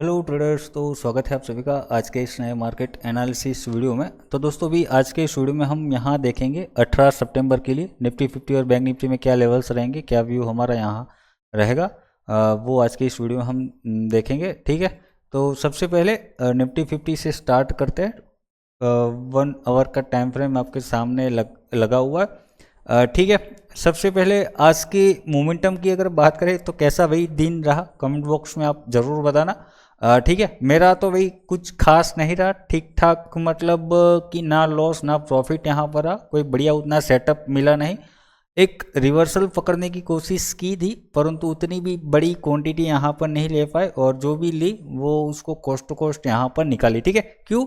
Hello traders. तो स्वागत है आप सभी का आज के इस नए मार्केट एनालिसिस वीडियो में। तो दोस्तों भी आज के इस वीडियो में हम यहाँ देखेंगे 18 सितंबर के लिए निफ्टी 50 और बैंक निफ्टी में क्या लेवल्स रहेंगे, क्या व्यू हमारा यहाँ रहेगा, वो आज के इस वीडियो में हम देखेंगे। ठीक है, तो सबसे पहले निफ्टी 50 से स्टार्ट करते हैं। 1 आवर का टाइम फ्रेम आपके सामने लगा हुआ है। ठीक है, सबसे पहले आज की मोमेंटम की अगर बात करें तो कैसा वही दिन रहा, कमेंट बॉक्स में आप ज़रूर बताना। ठीक है, मेरा तो भाई कुछ खास नहीं रहा, ठीक ठाक, मतलब कि ना लॉस ना प्रॉफिट यहाँ पर रहा, कोई बढ़िया उतना सेटअप मिला नहीं। एक रिवर्सल पकड़ने की कोशिश की थी परंतु उतनी भी बड़ी क्वांटिटी यहाँ पर नहीं ले पाए और जो भी ली वो उसको कोस्ट टू कोस्ट यहाँ पर निकाली। ठीक है, क्यों?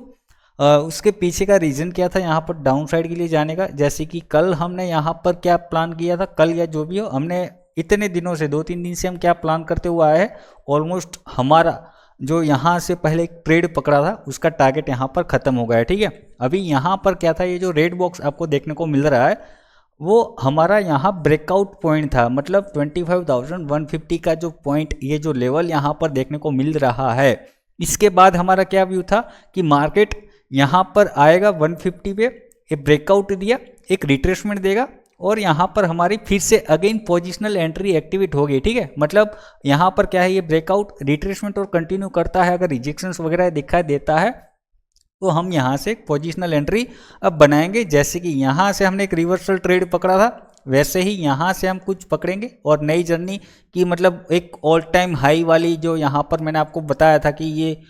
उसके पीछे का रीज़न क्या था यहाँ पर डाउन साइड के लिए जाने का? जैसे कि कल हमने यहाँ पर क्या प्लान किया था, कल या जो भी हो, हमने इतने दिनों से 2-3 दिन से हम क्या प्लान करते हुए आए हैं, ऑलमोस्ट हमारा जो यहाँ से पहले एक ट्रेड पकड़ा था उसका टारगेट यहाँ पर ख़त्म हो गया है। ठीक है, अभी यहाँ पर क्या था, ये जो रेड बॉक्स आपको देखने को मिल रहा है वो हमारा यहाँ ब्रेकआउट पॉइंट था, मतलब 25,150 का जो पॉइंट, ये जो लेवल यहाँ पर देखने को मिल रहा है। इसके बाद हमारा क्या व्यू था कि मार्केट यहाँ पर आएगा 150 पे, एक ब्रेकआउट दिया, एक रिट्रेसमेंट देगा और यहाँ पर हमारी फिर से अगेन पोजिशनल एंट्री एक्टिवेट होगी। ठीक है, मतलब यहाँ पर क्या है, ये ब्रेकआउट रिट्रेसमेंट और कंटिन्यू करता है, अगर रिजेक्शंस वगैरह दिखाई देता है तो हम यहाँ से एक पोजिशनल एंट्री अब बनाएंगे। जैसे कि यहाँ से हमने एक रिवर्सल ट्रेड पकड़ा था वैसे ही यहाँ से हम कुछ पकड़ेंगे और नई जर्नी की, मतलब एक ऑल टाइम हाई वाली जो यहाँ पर मैंने आपको बताया था कि ये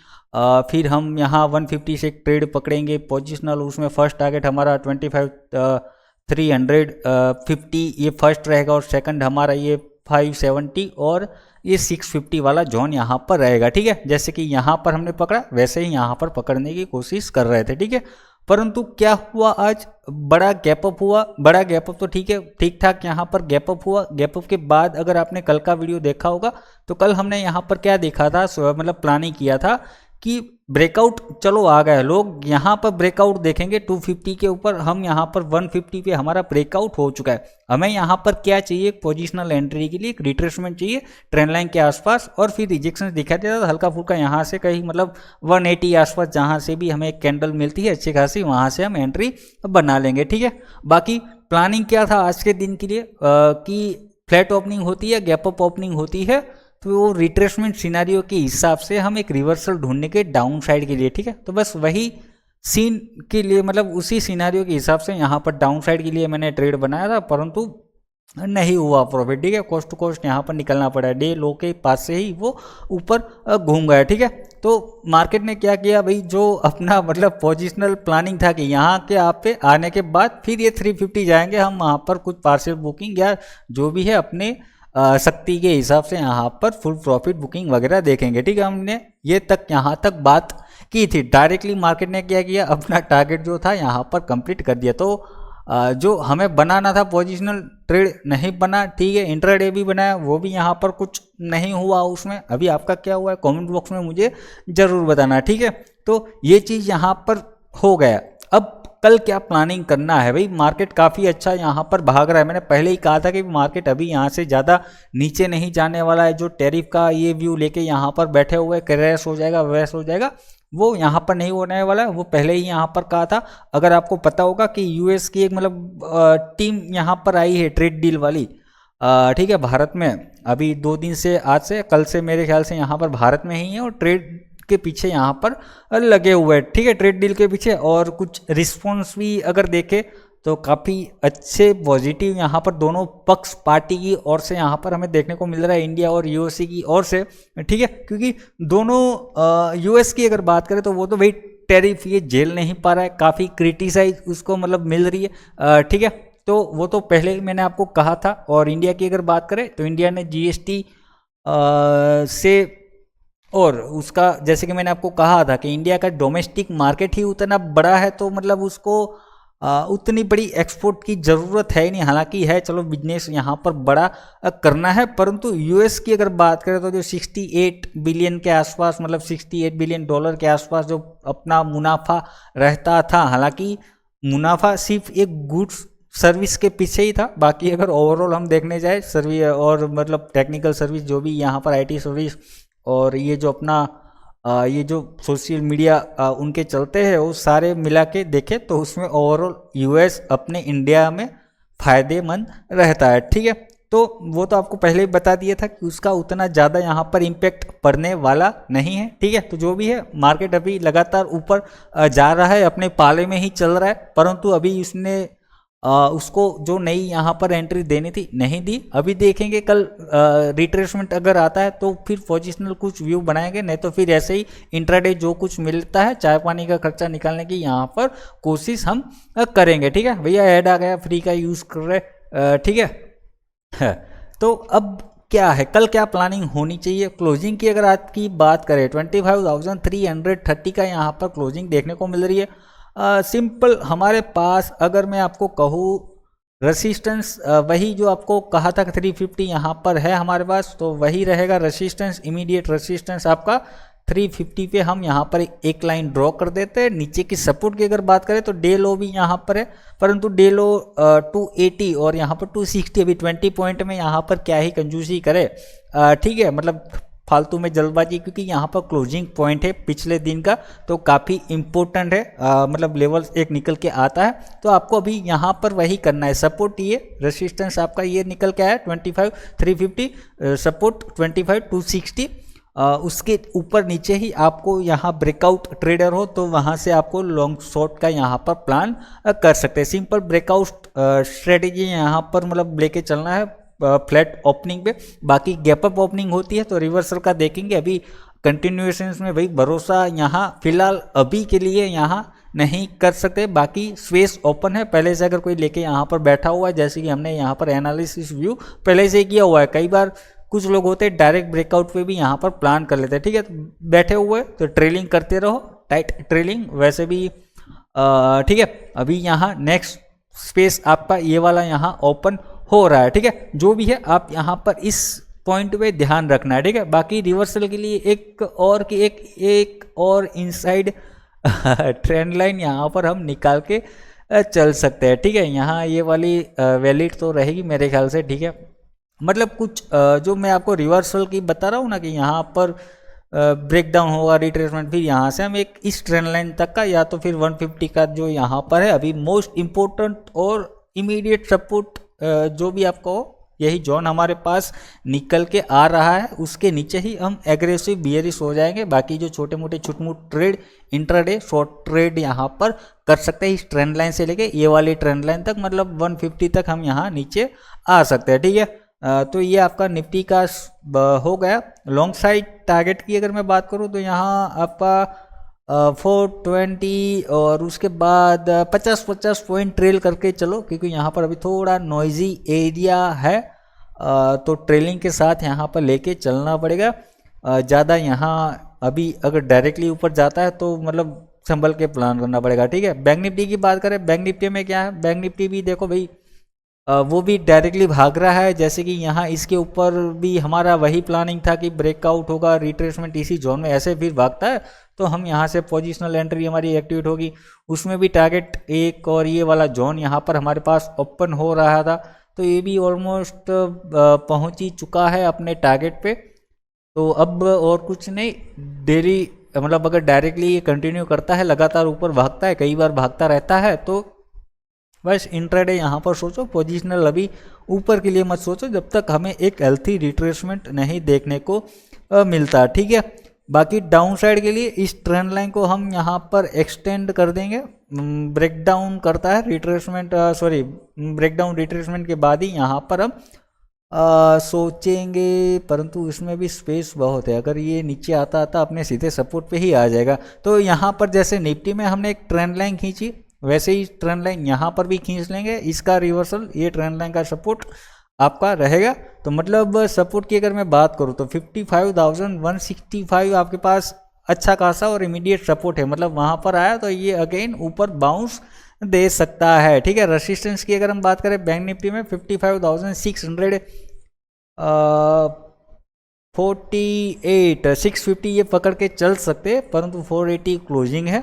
फिर हम यहाँ 150 से एक ट्रेड पकड़ेंगे पोजिशनल, उसमें फर्स्ट टारगेट हमारा 25,350 ये फर्स्ट रहेगा और सेकंड हमारा ये 570 और ये 650 वाला जोन यहाँ पर रहेगा। ठीक है, जैसे कि यहाँ पर हमने पकड़ा वैसे ही यहाँ पर पकड़ने की कोशिश कर रहे थे। ठीक है, परंतु क्या हुआ, आज बड़ा गैप अप हुआ, बड़ा गैप अप तो ठीक है, ठीक ठाक यहाँ पर गैप अप हुआ। गैप अप के बाद अगर आपने कल का वीडियो देखा होगा तो कल हमने यहाँ पर क्या देखा था, मतलब प्लानिंग किया था कि ब्रेकआउट चलो आ गया, लोग यहाँ पर ब्रेकआउट देखेंगे 250 के ऊपर, हम यहाँ पर 150 पे हमारा ब्रेकआउट हो चुका है। हमें यहाँ पर क्या चाहिए, पोजिशनल एंट्री के लिए एक रिट्रेसमेंट चाहिए ट्रेंड लाइन के आसपास और फिर रिजेक्शन दिखाई देता था हल्का फुल्का यहाँ से कहीं, मतलब 180 आसपास जहाँ से भी हमें एक कैंडल मिलती है अच्छी खासी, वहाँ से हम एंट्री बना लेंगे। ठीक है, बाकी प्लानिंग क्या था आज के दिन के लिए कि फ्लैट ओपनिंग होती है, गैप अप ओपनिंग होती है, तो वो रिट्रेसमेंट सिनारियो के हिसाब से हम एक रिवर्सल ढूंढने के डाउन साइड के लिए। ठीक है, तो बस वही सीन के लिए, मतलब उसी सिनारियो के हिसाब से यहाँ पर डाउन साइड के लिए मैंने ट्रेड बनाया था परंतु नहीं हुआ प्रॉफिट। ठीक है, कोस्ट टू कोस्ट यहाँ पर निकलना पड़ा, डे लो के पास से ही वो ऊपर घूम गया। ठीक है, तो मार्केट ने क्या किया भाई, जो अपना मतलब पोजिशनल प्लानिंग था कि यहाँ के आप पे आने के बाद फिर ये 350 जाएंगे, हम वहाँ पर कुछ पार्शियल बुकिंग या जो भी है अपने शक्ति के हिसाब से यहाँ पर फुल प्रॉफिट बुकिंग वगैरह देखेंगे। ठीक है, हमने ये तक यहाँ तक बात की थी। डायरेक्टली मार्केट ने क्या किया, अपना टारगेट जो था यहाँ पर कंप्लीट कर दिया। तो जो हमें बनाना था पोजिशनल ट्रेड नहीं बना। ठीक है, इंट्राडे भी बनाया, वो भी यहाँ पर कुछ नहीं हुआ उसमें। अभी आपका क्या हुआ है कमेंट बॉक्स में मुझे ज़रूर बताना। ठीक है, तो ये चीज़ यहाँ पर हो गया। अब कल क्या प्लानिंग करना है भाई, मार्केट काफ़ी अच्छा यहाँ पर भाग रहा है। मैंने पहले ही कहा था कि मार्केट अभी यहाँ से ज़्यादा नीचे नहीं जाने वाला है। जो टैरिफ का ये व्यू लेके यहाँ पर बैठे हुए क्रैश हो जाएगा वैश हो जाएगा, वो यहाँ पर नहीं होने वाला है। वो पहले ही यहाँ पर कहा था। अगर आपको पता होगा कि यूएस की एक मतलब टीम यहाँ पर आई है ट्रेड डील वाली, ठीक है, भारत में अभी 2 दिन से, आज से कल से मेरे ख्याल से यहाँ पर भारत में ही है और ट्रेड के पीछे यहाँ पर लगे हुए हैं। ठीक है, ट्रेड डील के पीछे, और कुछ रिस्पॉन्स भी अगर देखें तो काफ़ी अच्छे पॉजिटिव यहाँ पर दोनों पक्ष पार्टी की ओर से यहाँ पर हमें देखने को मिल रहा है, इंडिया और यूएसए की ओर से। ठीक है, क्योंकि दोनों यूएस की अगर बात करें तो वो तो भाई टैरिफ ये झेल नहीं पा रहा है, काफ़ी क्रिटिसाइज उसको मतलब मिल रही है। ठीक है, तो वो तो पहले ही मैंने आपको कहा था। और इंडिया की अगर बात करें तो इंडिया ने जीएसटी से, और उसका जैसे कि मैंने आपको कहा था कि इंडिया का डोमेस्टिक मार्केट ही उतना बड़ा है, तो मतलब उसको उतनी बड़ी एक्सपोर्ट की ज़रूरत है नहीं। हालांकि है, चलो बिजनेस यहाँ पर बड़ा करना है, परंतु यूएस की अगर बात करें तो जो 68 बिलियन के आसपास, मतलब 68 बिलियन डॉलर के आसपास जो अपना मुनाफा रहता था, हालांकि मुनाफा सिर्फ एक गुड्स सर्विस के पीछे ही था। बाकी अगर ओवरऑल हम देखने जाए सर्विस और मतलब टेक्निकल सर्विस जो भी यहाँ पर आईटी सर्विस और ये जो अपना ये जो सोशल मीडिया उनके चलते हैं वो सारे मिला के देखें तो उसमें ओवरऑल यूएस अपने इंडिया में फ़ायदेमंद रहता है, ठीक है। तो वो तो आपको पहले ही बता दिया था कि उसका उतना ज़्यादा यहाँ पर इम्पैक्ट पड़ने वाला नहीं है, ठीक है। तो जो भी है मार्केट अभी लगातार ऊपर जा रहा है, अपने पाले में ही चल रहा है, परंतु अभी उसने उसको जो नई यहाँ पर एंट्री देनी थी नहीं दी। अभी देखेंगे कल रिट्रेसमेंट अगर आता है तो फिर पोजिशनल कुछ व्यू बनाएंगे, नहीं तो फिर ऐसे ही इंट्राडे जो कुछ मिलता है चाय पानी का खर्चा निकालने की यहाँ पर कोशिश हम करेंगे, ठीक है। भैया ऐड आ गया, फ्री का यूज़ कर रहे, ठीक है। तो अब क्या है, कल क्या प्लानिंग होनी चाहिए। क्लोजिंग की अगर आज की बात करें 25,330 का यहाँ पर क्लोजिंग देखने को मिल रही है। सिंपल हमारे पास अगर मैं आपको कहूँ रेसिस्टेंस वही जो आपको कहा था 350 यहाँ पर है हमारे पास, तो वही रहेगा रेसिस्टेंस। इमीडिएट रेसिस्टेंस आपका 350 पे हम यहाँ पर एक लाइन ड्रॉ कर देते हैं। नीचे की सपोर्ट की अगर बात करें तो डे लो भी यहाँ पर है, परंतु डे लो 280 और यहाँ पर 260, अभी 20 पॉइंट में यहाँ पर क्या ही कंजूसी करे, ठीक है, मतलब फालतू में जल्दबाजी, क्योंकि यहाँ पर क्लोजिंग पॉइंट है पिछले दिन का तो काफ़ी इम्पोर्टेंट है, मतलब लेवल एक निकल के आता है। तो आपको अभी यहाँ पर वही करना है, सपोर्ट ये रेसिस्टेंस आपका ये निकल के आया 25,350, सपोर्ट 25,260, उसके ऊपर नीचे ही आपको यहाँ ब्रेकआउट ट्रेडर हो तो वहाँ से आपको लॉन्ग शॉर्ट का यहाँ पर प्लान कर सकते हैं। सिंपल ब्रेकआउट स्ट्रेटेजी यहाँ पर मतलब लेके चलना है फ्लैट ओपनिंग पे। बाकी गैप अप ओपनिंग होती है तो रिवर्सल का देखेंगे, अभी कंटिन्यूएशन में भाई भरोसा यहाँ फिलहाल अभी के लिए यहाँ नहीं कर सकते। बाकी स्पेस ओपन है, पहले से अगर कोई लेके यहाँ पर बैठा हुआ है, जैसे कि हमने यहाँ पर एनालिसिस व्यू पहले से किया हुआ है। कई बार कुछ लोग होते हैं डायरेक्ट ब्रेकआउट पे भी यहाँ पर प्लान कर लेते हैं, ठीक है। तो बैठे हुए तो ट्रेलिंग करते रहो, टाइट ट्रेलिंग वैसे भी, ठीक है। अभी यहाँ नेक्स्ट स्पेस आपका ये वाला यहाँ ओपन हो रहा है, ठीक है। जो भी है आप यहाँ पर इस पॉइंट पे ध्यान रखना है, ठीक है। बाकी रिवर्सल के लिए एक और इनसाइड ट्रेंड लाइन यहाँ पर हम निकाल के चल सकते हैं, ठीक है। यहाँ ये वाली वैलिड तो रहेगी मेरे ख्याल से, ठीक है। मतलब कुछ जो मैं आपको रिवर्सल की बता रहा हूँ ना कि यहाँ पर ब्रेक डाउन होगा रिट्रेसमेंट, फिर यहाँ से हम एक इस ट्रेंड लाइन तक का या तो फिर 150 का जो यहाँ पर है अभी मोस्ट इम्पोर्टेंट और इमीडिएट सपोर्ट जो भी आपको यही जोन हमारे पास निकल के आ रहा है, उसके नीचे ही हम एग्रेसिव बियरिश हो जाएंगे। बाकी जो छोटे मोटे छुटमुट ट्रेड इंट्राडे शॉर्ट ट्रेड यहाँ पर कर सकते हैं इस ट्रेंड लाइन से लेके ये वाली ट्रेंड लाइन तक, मतलब 150 तक हम यहाँ नीचे आ सकते हैं, ठीक है। तो ये आपका निफ्टी का हो गया। लॉन्ग साइड टारगेट की अगर मैं बात करूँ तो यहाँ आपका 420 और उसके बाद 50 पॉइंट ट्रेल करके चलो, क्योंकि यहाँ पर अभी थोड़ा नॉइजी एरिया है, तो ट्रेलिंग के साथ यहाँ पर लेके चलना पड़ेगा। ज़्यादा यहाँ अभी अगर डायरेक्टली ऊपर जाता है तो मतलब संभल के प्लान करना पड़ेगा, ठीक है। बैंक निफ्टी की बात करें, बैंक निफ्टी में क्या है, बैंक निफ्टी भी देखो भाई वो भी डायरेक्टली भाग रहा है। जैसे कि यहाँ इसके ऊपर भी हमारा वही प्लानिंग था कि ब्रेकआउट होगा, रिट्रेसमेंट इसी जोन में ऐसे फिर भागता है तो हम यहाँ से पोजिशनल एंट्री हमारी एक्टिवेट होगी। उसमें भी टारगेट एक और ये वाला जोन यहाँ पर हमारे पास ओपन हो रहा था, तो ये भी ऑलमोस्ट पहुँच ही चुका है अपने टारगेट पे। तो अब और कुछ नहीं, डेली मतलब अगर डायरेक्टली ये कंटिन्यू करता है, लगातार ऊपर भागता है, कई बार भागता रहता है, तो बस इंट्राडे यहाँ पर सोचो, पोजिशनल अभी ऊपर के लिए मत सोचो जब तक हमें एक हेल्थी रिट्रेसमेंट नहीं देखने को मिलता, ठीक है। बाकी डाउन साइड के लिए इस ट्रेंड लाइन को हम यहाँ पर एक्सटेंड कर देंगे। ब्रेकडाउन करता है रिट्रेसमेंट, ब्रेकडाउन रिट्रेसमेंट के बाद ही यहाँ पर हम सोचेंगे, परंतु इसमें भी स्पेस बहुत है। अगर ये नीचे आता अपने सीधे सपोर्ट पे ही आ जाएगा। तो यहाँ पर जैसे निफ्टी में हमने एक ट्रेंड लाइन खींची, वैसे ही ट्रेंड लाइन यहाँ पर भी खींच लेंगे। इसका रिवर्सल ये ट्रेंड लाइन का सपोर्ट आपका रहेगा। तो मतलब सपोर्ट की अगर मैं बात करूँ तो 55,165 आपके पास अच्छा खासा और इमीडिएट सपोर्ट है, मतलब वहाँ पर आया तो ये अगेन ऊपर बाउंस दे सकता है, ठीक है। रेसिस्टेंस की अगर हम बात करें बैंक निफ्टी में 55,648 650 ये पकड़ के चल सकते हैं, परंतु 480 क्लोजिंग है।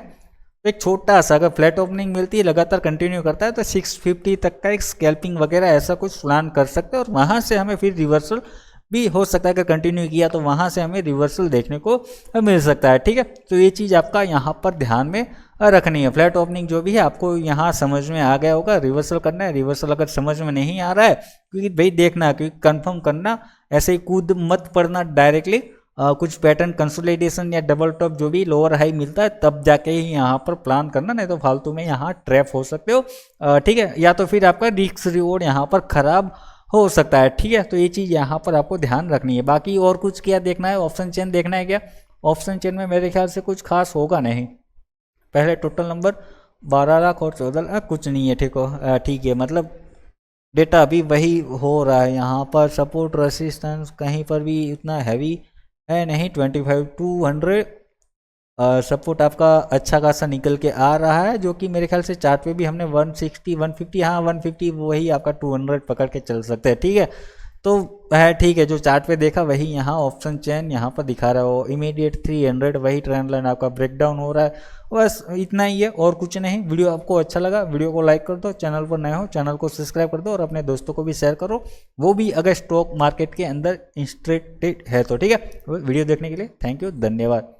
तो एक छोटा सा अगर फ्लैट ओपनिंग मिलती है, लगातार कंटिन्यू करता है, तो 650 तक का एक स्कैल्पिंग वगैरह ऐसा कुछ प्लान कर सकते हैं और वहाँ से हमें फिर रिवर्सल भी हो सकता है, अगर कंटिन्यू किया तो वहाँ से हमें रिवर्सल देखने को मिल सकता है। ठीक है, तो ये चीज़ आपका यहाँ पर ध्यान में रखनी है। फ्लैट ओपनिंग जो भी है आपको यहाँ समझ में आ गया होगा, रिवर्सल करना है। रिवर्सल अगर समझ में नहीं आ रहा है, क्योंकि भाई देखना है, क्योंकि कंफर्म करना, ऐसे ही कूद मत पड़ना डायरेक्टली। कुछ पैटर्न कंसोलिडेशन या डबल टॉप जो भी लोअर हाई मिलता है तब जाके ही यहाँ पर प्लान करना, नहीं तो फालतू में यहाँ ट्रैप हो सकते हो। ठीक है, या तो फिर आपका रिस्क रिवॉर्ड यहाँ पर खराब हो सकता है। ठीक है, तो ये चीज़ यहाँ पर आपको ध्यान रखनी है। बाकी और कुछ क्या देखना है, ऑप्शन चेन देखना है क्या? ऑप्शन चेन में मेरे ख्याल से कुछ खास होगा नहीं। पहले टोटल नंबर 12 लाख और 14 लाख, कुछ नहीं है। ठीक है, मतलब डेटा अभी वही हो रहा है। यहाँ पर सपोर्ट रेसिस्टेंस कहीं पर भी इतना हैवी है नहीं। 25-200 सपोर्ट आपका अच्छा खासा निकल के आ रहा है, जो कि मेरे ख्याल से चार्ट पे भी हमने 160 150, हाँ 150 वही आपका 200 पकड़ के चल सकते हैं। ठीक है, तो है ठीक है, जो चार्ट पे देखा वही यहाँ ऑप्शन चेन यहाँ पर दिखा रहा है। वो इमीडिएट 300 वही ट्रेंड लाइन आपका ब्रेकडाउन हो रहा है। बस इतना ही है और कुछ नहीं। वीडियो आपको अच्छा लगा, वीडियो को लाइक कर दो, चैनल पर नए हो चैनल को सब्सक्राइब कर दो और अपने दोस्तों को भी शेयर करो, वो भी अगर स्टॉक मार्केट के अंदर इंटरेस्टेड है तो। ठीक है, वीडियो देखने के लिए थैंक यू, धन्यवाद।